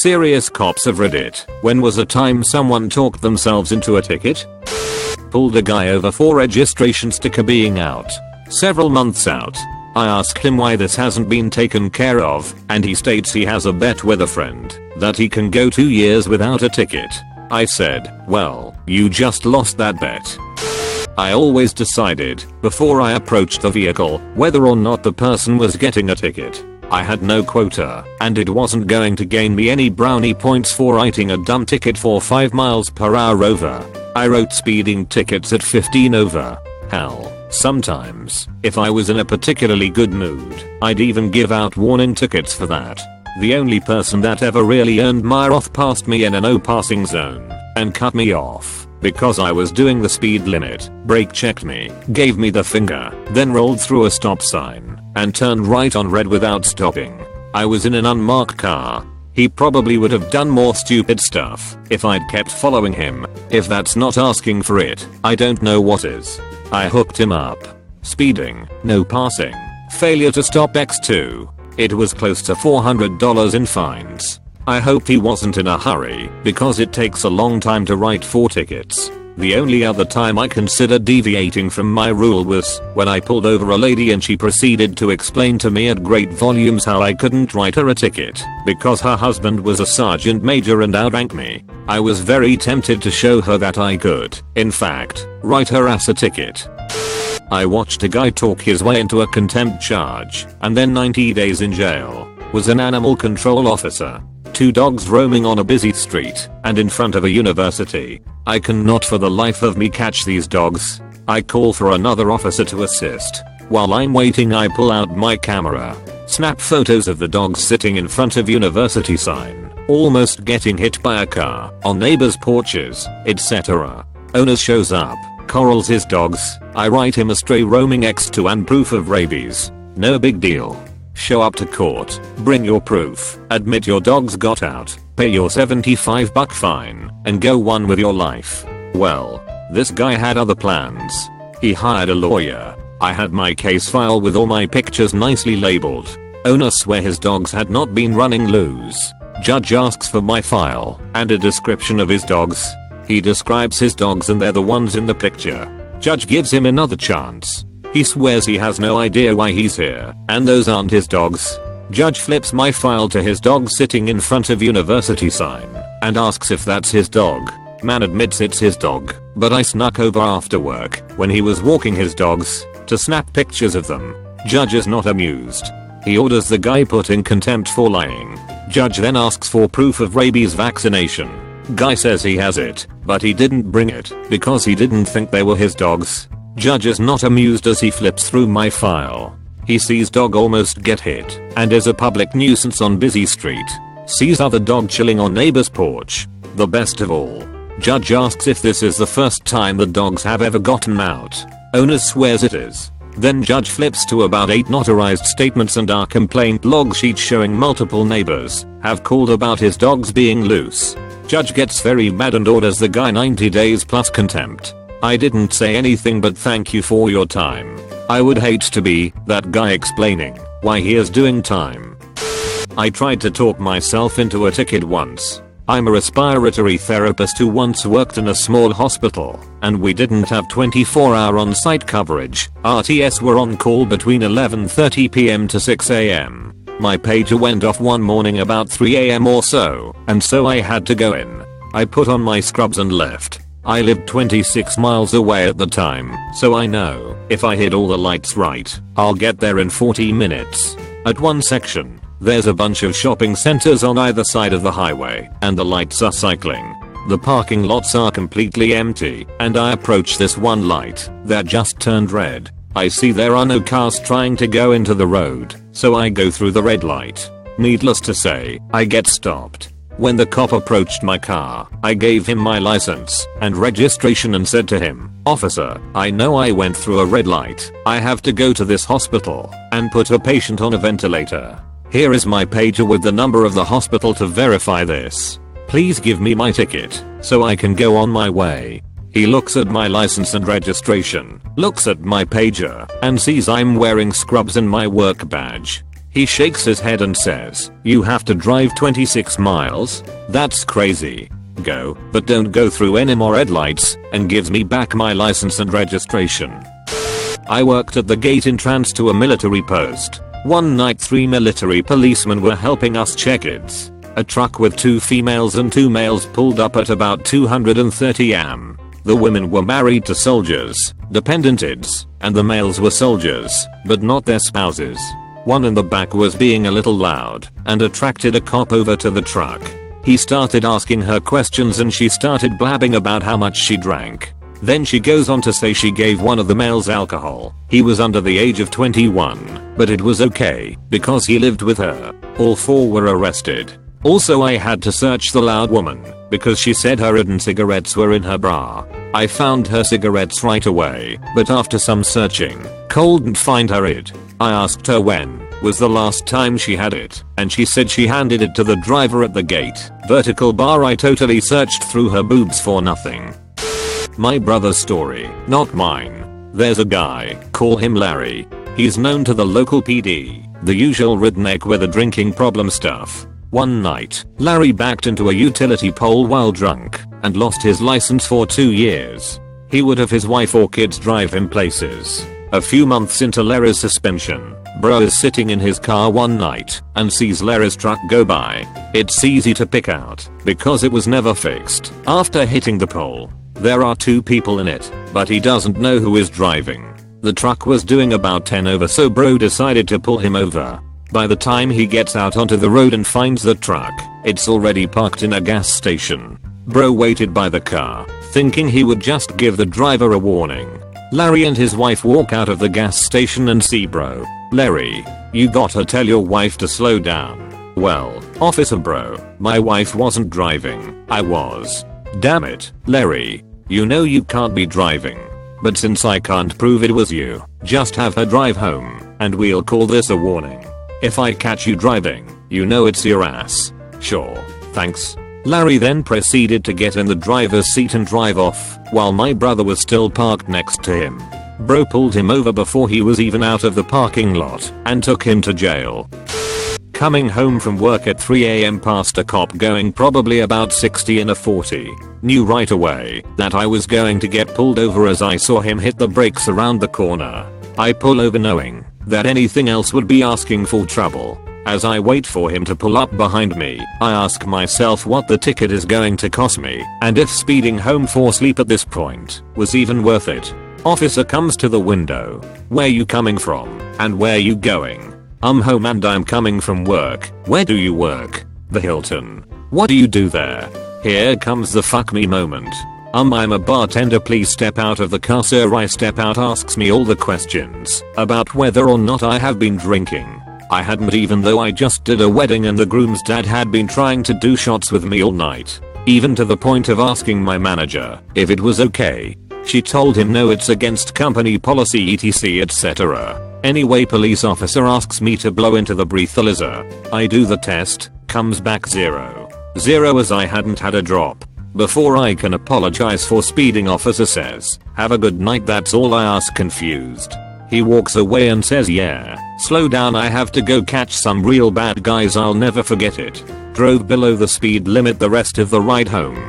Serious cops of Reddit. When was a time someone talked themselves into a ticket? Pulled a guy over for registration sticker being out. Several months out. I asked him why this hasn't been taken care of, and he states he has a bet with a friend that he can go 2 years without a ticket. I said, well, you just lost that bet. I always decided, before I approached the vehicle, whether or not the person was getting a ticket. I had no quota, and it wasn't going to gain me any brownie points for writing a dumb ticket for 5 miles per hour over. I wrote speeding tickets at 15 over. Hell, sometimes, if I was in a particularly good mood, I'd even give out warning tickets for that. The only person that ever really earned my wrath passed me in a no passing zone, and cut me off, because I was doing the speed limit, brake checked me, gave me the finger, then rolled through a stop sign, and turned right on red without stopping. I was in an unmarked car. He probably would have done more stupid stuff if I'd kept following him. If that's not asking for it, I don't know what is. I hooked him up. Speeding, no passing, failure to stop X2. It was close to $400 in fines. I hoped he wasn't in a hurry, because it takes a long time to write 4 tickets. The only other time I considered deviating from my rule was when I pulled over a lady and she proceeded to explain to me at great volumes how I couldn't write her a ticket because her husband was a sergeant major and outranked me. I was very tempted to show her that I could, in fact, write her ass a ticket. I watched a guy talk his way into a contempt charge and then 90 days in jail. Was an animal control officer. 2 dogs roaming on a busy street and in front of a university. I cannot for the life of me catch these dogs. I call for another officer to assist. While I'm waiting, I pull out my camera, snap photos of the dogs sitting in front of university sign, almost getting hit by a car, on neighbors' porches, etc. Owner shows up, corrals his dogs. I write him a stray roaming X2 and proof of rabies. No big deal. Show up to court, bring your proof, admit your dogs got out, pay your $75 fine, and go on with your life. Well, this guy had other plans. He hired a lawyer. I had my case file with all my pictures nicely labeled. Owner swear his dogs had not been running loose. Judge asks for my file and a description of his dogs. He describes his dogs and they're the ones in the picture. Judge gives him another chance. He swears he has no idea why he's here, and those aren't his dogs. Judge flips my file to his dog sitting in front of university sign, and asks if that's his dog. Man admits it's his dog, but I snuck over after work, when he was walking his dogs, to snap pictures of them. Judge is not amused. He orders the guy put in contempt for lying. Judge then asks for proof of rabies vaccination. Guy says he has it, but he didn't bring it, because he didn't think they were his dogs. Judge is not amused as he flips through my file. He sees dog almost get hit, and is a public nuisance on busy street. Sees other dog chilling on neighbor's porch. The best of all. Judge asks if this is the first time the dogs have ever gotten out. Owner swears it is. Then judge flips to about 8 notarized statements and our complaint log sheet showing multiple neighbors have called about his dogs being loose. Judge gets very mad and orders the guy 90 days plus contempt. I didn't say anything but thank you for your time. I would hate to be that guy explaining why he is doing time. I tried to talk myself into a ticket once. I'm a respiratory therapist who once worked in a small hospital, and we didn't have 24-hour on-site coverage. RTS were on call between 11:30 PM to 6 AM. My pager went off one morning about 3 AM or so, and so I had to go in. I put on my scrubs and left. I lived 26 miles away at the time, so I know, if I hit all the lights right, I'll get there in 40 minutes. At one section, there's a bunch of shopping centers on either side of the highway, and the lights are cycling. The parking lots are completely empty, and I approach this one light that just turned red. I see there are no cars trying to go into the road, so I go through the red light. Needless to say, I get stopped. When the cop approached my car, I gave him my license and registration and said to him, "Officer, I know I went through a red light. I have to go to this hospital and put a patient on a ventilator. Here is my pager with the number of the hospital to verify this. Please give me my ticket so I can go on my way." He looks at my license and registration, looks at my pager, and sees I'm wearing scrubs and my work badge. He shakes his head and says, "You have to drive 26 miles? That's crazy. Go, but don't go through any more red lights," and gives me back my license and registration. I worked at the gate entrance to a military post. One night 3 military policemen were helping us check kids. A truck with 2 females and 2 males pulled up at about 230 am. The women were married to soldiers, dependent kids, and the males were soldiers, but not their spouses. One in the back was being a little loud and attracted a cop over to the truck. He started asking her questions and she started blabbing about how much she drank. Then she goes on to say she gave one of the males alcohol. He was under the age of 21, but it was okay because he lived with her. All 4 were arrested. Also, I had to search the loud woman because she said her hidden cigarettes were in her bra. I found her cigarettes right away, but after some searching, couldn't find her id. I asked her when was the last time she had it, and she said she handed it to the driver at the gate. Vertical bar. I totally searched through her boobs for nothing. My brother's story, not mine. There's a guy, call him Larry. He's known to the local PD, the usual redneck with a drinking problem stuff. One night, Larry backed into a utility pole while drunk and lost his license for 2 years. He would have his wife or kids drive him places. A few months into Larry's suspension, bro is sitting in his car one night and sees Larry's truck go by. It's easy to pick out because it was never fixed after hitting the pole. There are 2 people in it, but he doesn't know who is driving. The truck was doing about 10 over, so bro decided to pull him over. By the time he gets out onto the road and finds the truck, it's already parked in a gas station. Bro waited by the car, thinking he would just give the driver a warning. Larry and his wife walk out of the gas station and see bro. "Larry, you gotta tell your wife to slow down." "Well, officer bro, my wife wasn't driving, I was." "Damn it, Larry, you know you can't be driving. But since I can't prove it was you, just have her drive home, and we'll call this a warning. If I catch you driving, you know it's your ass." "Sure, thanks." Larry then proceeded to get in the driver's seat and drive off, while my brother was still parked next to him. Bro pulled him over before he was even out of the parking lot and took him to jail. Coming home from work at 3 am past a cop going probably about 60 in a 40. Knew right away that I was going to get pulled over as I saw him hit the brakes around the corner. I pull over knowing that anything else would be asking for trouble. As I wait for him to pull up behind me, I ask myself what the ticket is going to cost me and if speeding home for sleep at this point was even worth it. Officer comes to the window. "Where you coming from and where you going?" "I'm home and I'm coming from work." "Where do you work?" "The Hilton." "What do you do there?" Here comes the fuck me moment. I'm a bartender, please step out of the car." Sir, I step out, asks me all the questions about whether or not I have been drinking. I hadn't, even though I just did a wedding and the groom's dad had been trying to do shots with me all night. Even to the point of asking my manager if it was okay. She told him no, it's against company policy etc etc. Anyway, police officer asks me to blow into the breathalyzer. I do the test, comes back 0. 0 as I hadn't had a drop. Before I can apologize for speeding, officer says, "Have a good night." That's all I ask, confused. He walks away and says, "Yeah, slow down, I have to go catch some real bad guys, I'll never forget it." Drove below the speed limit the rest of the ride home.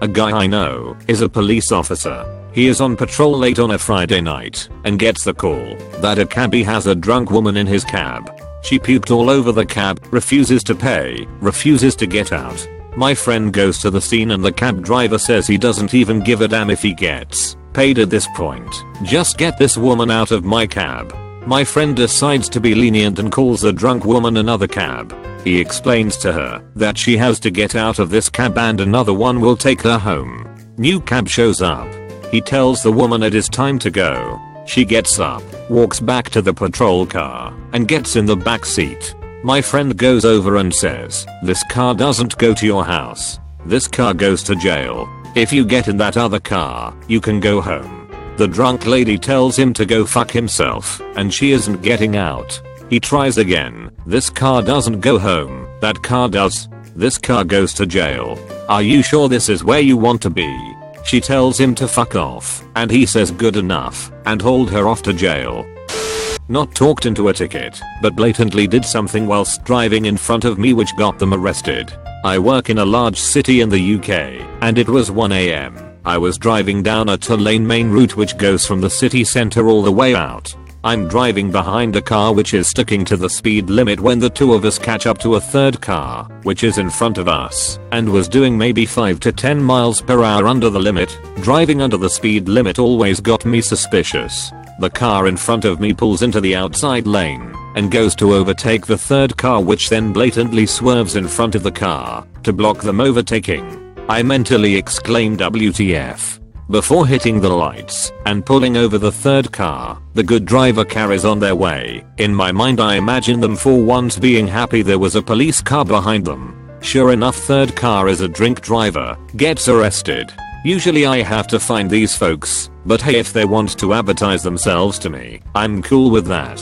A guy I know is a police officer. He is on patrol late on a Friday night and gets the call that a cabbie has a drunk woman in his cab. She puked all over the cab, refuses to pay, refuses to get out. My friend goes to the scene and the cab driver says he doesn't even give a damn if he gets paid at this point. "Just get this woman out of my cab." My friend decides to be lenient and calls the drunk woman another cab. He explains to her that she has to get out of this cab and another one will take her home. New cab shows up. He tells the woman it is time to go. She gets up, walks back to the patrol car, and gets in the back seat. My friend goes over and says, "This car doesn't go to your house. This car goes to jail. If you get in that other car, you can go home." The drunk lady tells him to go fuck himself, and she isn't getting out. He tries again. "This car doesn't go home, that car does. This car goes to jail. Are you sure this is where you want to be?" She tells him to fuck off, and he says good enough, and hauled her off to jail. not talked into a ticket, but blatantly did something whilst driving in front of me which got them arrested. I work in a large city in the UK, and it was 1 AM. I was driving down a 2-lane main route which goes from the city centre all the way out. I'm driving behind a car which is sticking to the speed limit when the two of us catch up to a third car, which is in front of us, and was doing maybe 5 to 10 miles per hour under the limit. Driving under the speed limit always got me suspicious. The car in front of me pulls into the outside lane and goes to overtake the third car, which then blatantly swerves in front of the car to block them overtaking. I mentally exclaimed WTF before hitting the lights and pulling over the third car. The good driver carries on their way. In my mind I imagine them for once being happy there was a police car behind them. Sure enough, third car is a drink driver, gets arrested. Usually I have to find these folks, but hey, if they want to advertise themselves to me, I'm cool with that.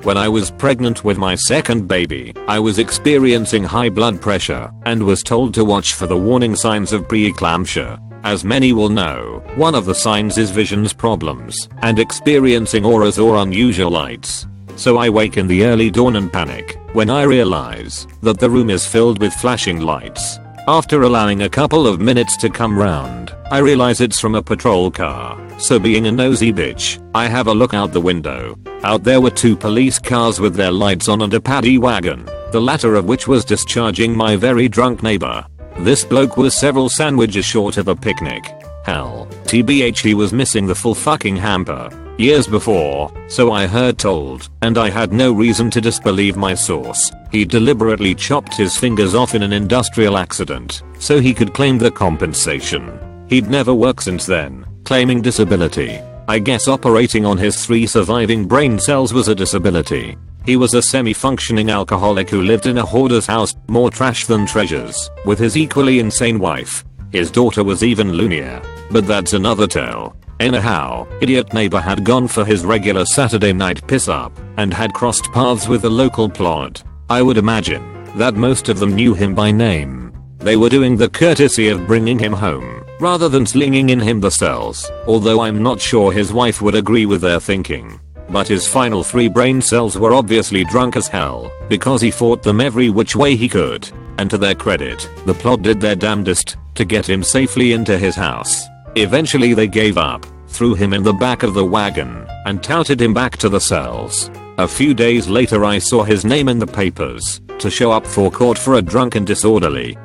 When I was pregnant with my second baby, I was experiencing high blood pressure and was told to watch for the warning signs of preeclampsia. As many will know, one of the signs is vision's problems and experiencing auras or unusual lights. So I wake in the early dawn and panic when I realize that the room is filled with flashing lights. After allowing a couple of minutes to come round, I realize it's from a patrol car. So being a nosy bitch, I have a look out the window. Out there were 2 police cars with their lights on and a paddy wagon, the latter of which was discharging my very drunk neighbor. This bloke was several sandwiches short of a picnic. Hell, TBH, he was missing the full fucking hamper. Years before, so I heard told, and I had no reason to disbelieve my source, he deliberately chopped his fingers off in an industrial accident so he could claim the compensation. He'd never worked since then, claiming disability. I guess operating on his 3 surviving brain cells was a disability. He was a semi-functioning alcoholic who lived in a hoarder's house, more trash than treasures, with his equally insane wife. His daughter was even loonier, but that's another tale. Anyhow, idiot neighbor had gone for his regular Saturday night piss up and had crossed paths with the local plot. I would imagine that most of them knew him by name. They were doing the courtesy of bringing him home rather than slinging in him the cells, although I'm not sure his wife would agree with their thinking. But his final 3 brain cells were obviously drunk as hell because he fought them every which way he could, and to their credit, the plot did their damnedest to get him safely into his house. Eventually they gave up, threw him in the back of the wagon, and touted him back to the cells. A few days later I saw his name in the papers to show up for court for a drunken disorderly.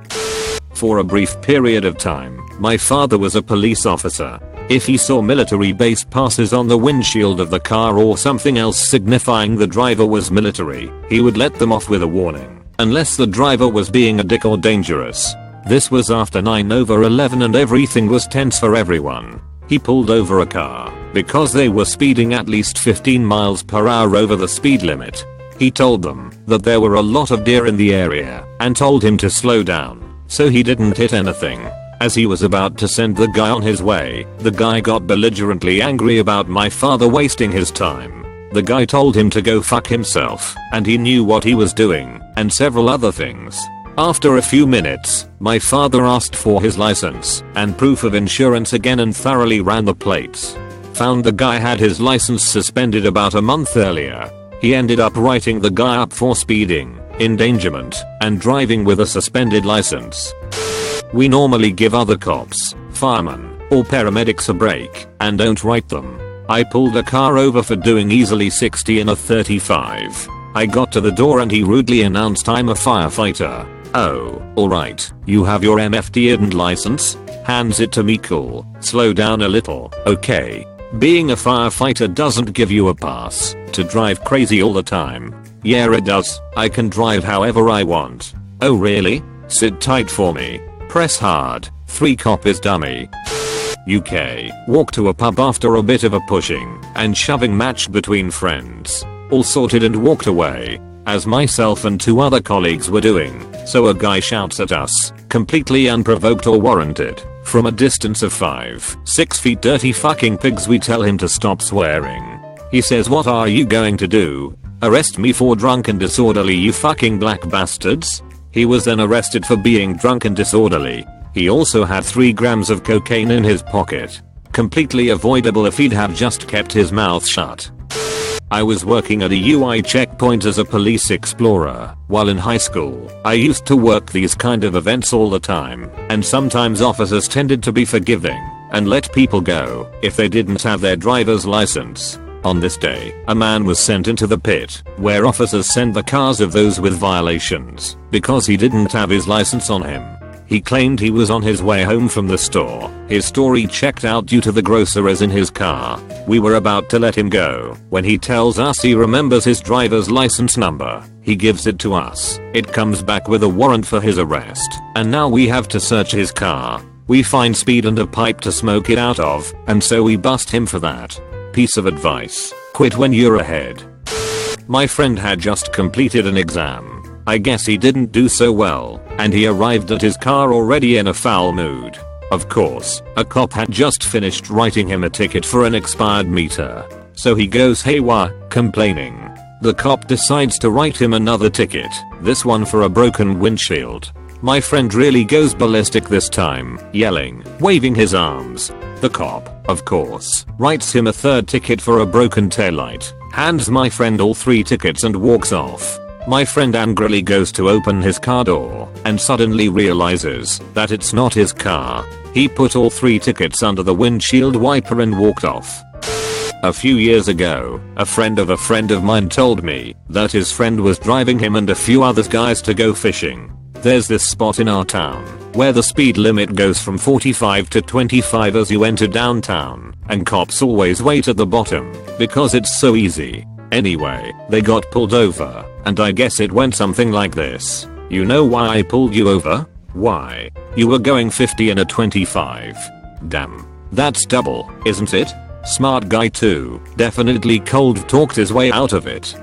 For a brief period of time, my father was a police officer. If he saw military base passes on the windshield of the car or something else signifying the driver was military, he would let them off with a warning, unless the driver was being a dick or dangerous. This was after 9/11 and everything was tense for everyone. He pulled over a car because they were speeding at least 15 miles per hour over the speed limit. He told them that there were a lot of deer in the area and told him to slow down so he didn't hit anything. As he was about to send the guy on his way, the guy got belligerently angry about my father wasting his time. The guy told him to go fuck himself, and he knew what he was doing, and several other things. After a few minutes, my father asked for his license and proof of insurance again and thoroughly ran the plates. Found the guy had his license suspended about a month earlier. He ended up writing the guy up for speeding, endangerment, and driving with a suspended license. We normally give other cops, firemen, or paramedics a break and don't write them. I pulled a car over for doing easily 60 in a 35. I got to the door and he rudely announced I'm a firefighter. Oh, alright, you have your MFD and license? Hands it to me. Cool, slow down a little, okay. Being a firefighter doesn't give you a pass to drive crazy all the time. Yeah it does, I can drive however I want. Oh really? Sit tight for me. Press hard. 3 copies dummy. UK. Walked to a pub after a bit of a pushing and shoving match between friends. All sorted and walked away, as myself and 2 other colleagues were doing. So a guy shouts at us, completely unprovoked or warranted, from a distance of 5-6 feet. Dirty fucking pigs. We tell him to stop swearing. He says, what are you going to do? Arrest me for drunk and disorderly, you fucking black bastards? He was then arrested for being drunk and disorderly. He also had 3 grams of cocaine in his pocket. Completely avoidable if he'd have just kept his mouth shut. I was working at a UI checkpoint as a police explorer. While in high school, I used to work these kind of events all the time, and sometimes officers tended to be forgiving and let people go if they didn't have their driver's license. On this day, a man was sent into the pit, where officers send the cars of those with violations, because he didn't have his license on him. He claimed he was on his way home from the store. His story checked out due to the groceries in his car. We were about to let him go when he tells us he remembers his driver's license number. He gives it to us. It comes back with a warrant for his arrest, and now we have to search his car. We find speed and a pipe to smoke it out of, and so we bust him for that. Piece of advice: quit when you're ahead. My friend had just completed an exam. I guess he didn't do so well, and he arrived at his car already in a foul mood. Of course, a cop had just finished writing him a ticket for an expired meter. So he goes haywire, complaining. The cop decides to write him another ticket, this one for a broken windshield. My friend really goes ballistic this time, yelling, waving his arms. The cop, of course, writes him a third ticket for a broken taillight, hands my friend all 3 tickets and walks off. My friend angrily goes to open his car door and suddenly realizes that it's not his car. He put all 3 tickets under the windshield wiper and walked off. A few years ago, a friend of mine told me that his friend was driving him and a few other guys to go fishing. There's this spot in our town where the speed limit goes from 45 to 25 as you enter downtown, and cops always wait at the bottom because it's so easy. Anyway, they got pulled over, and I guess it went something like this. You know why I pulled you over? Why? You were going 50 in a 25. Damn. That's double, isn't it? Smart guy too. Definitely cold talked his way out of it.